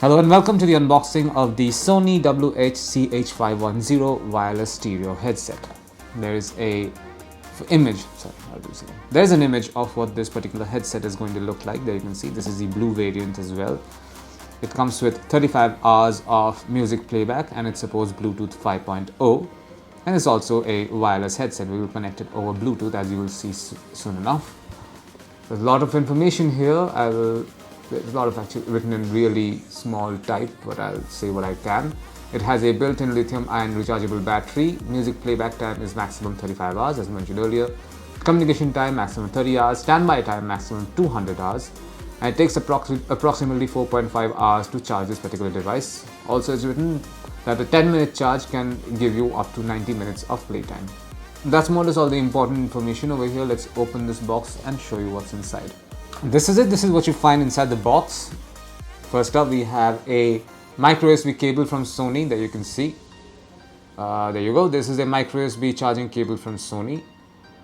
Hello and welcome to the unboxing of the Sony WH-CH510 wireless stereo headset. There is an image of what this particular headset is going to look like. There you can see this is the blue variant as well. It comes with 35 hours of music playback and it supports Bluetooth 5.0, and it's also a wireless headset. We will connect it over Bluetooth, as you will see soon enough. There's a lot of information here. There's a lot of actually written in really small type, but I'll say what I can. It has a built-in lithium-ion rechargeable battery. Music playback time is maximum 35 hours, as mentioned earlier. Communication time maximum 30 hours. Standby time maximum 200 hours. And it takes approximately 4.5 hours to charge this particular device. Also, it's written that a 10-minute charge can give you up to 90 minutes of playtime. That's more or less all the important information over here. Let's open this box and show you what's inside. This is it. This is what you find inside the box. First up, we have a micro USB cable from Sony that you can see. There you go. This is a micro USB charging cable from Sony.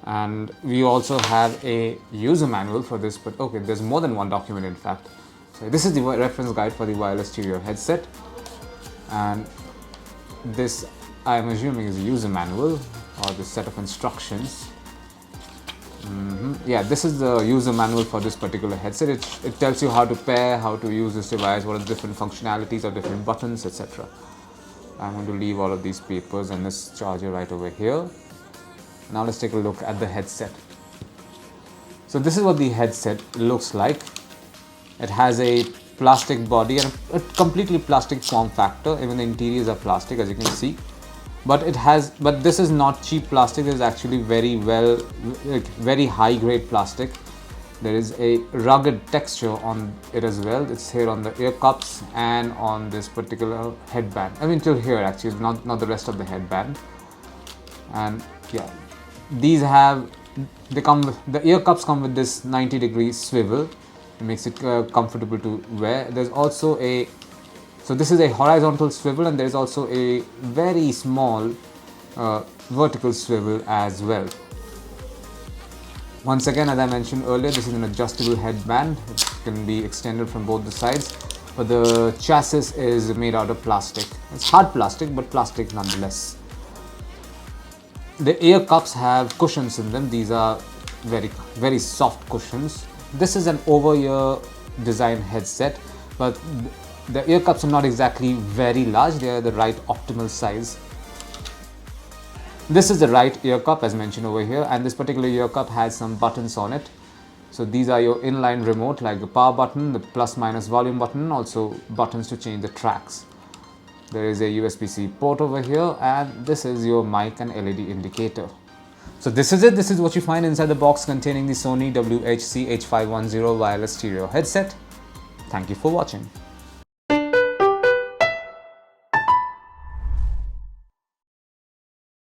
And we also have a user manual for this, but okay, there's more than one document in fact. So this is the reference guide for the wireless stereo headset. And this, I'm assuming, is a user manual or the set of instructions. Yeah, this is the user manual for this particular headset. It tells you how to pair, how to use this device, what are the different functionalities of different buttons, etc. I'm going to leave all of these papers and this charger right over here. Now let's take a look at the headset. So this is what the headset looks like. It has a plastic body and a completely plastic form factor. Even the interiors are plastic, as you can see. But this is not cheap plastic. It is actually very high grade plastic. There is a rugged texture on it as well. It's here on the ear cups and on this particular headband. I mean till here actually, not the rest of the headband. And yeah, the ear cups come with this 90-degree swivel. It makes it comfortable to wear. There's also so this is a horizontal swivel, and there is also a very small vertical swivel as well. Once again, as I mentioned earlier, this is an adjustable headband. It can be extended from both the sides, but the chassis is made out of plastic. It's hard plastic, but plastic nonetheless. The ear cups have cushions in them. These are very soft cushions. This is an over-ear design headset, but the ear cups are not exactly very large. They are the right optimal size. This is the right ear cup, as mentioned over here, and this particular ear cup has some buttons on it. So these are your inline remote, like the power button, the plus minus volume button, and also buttons to change the tracks. There is a USB-C port over here, and this is your mic and LED indicator. So this is it. This is what you find inside the box containing the Sony WH-CH510 wireless stereo headset. Thank you for watching.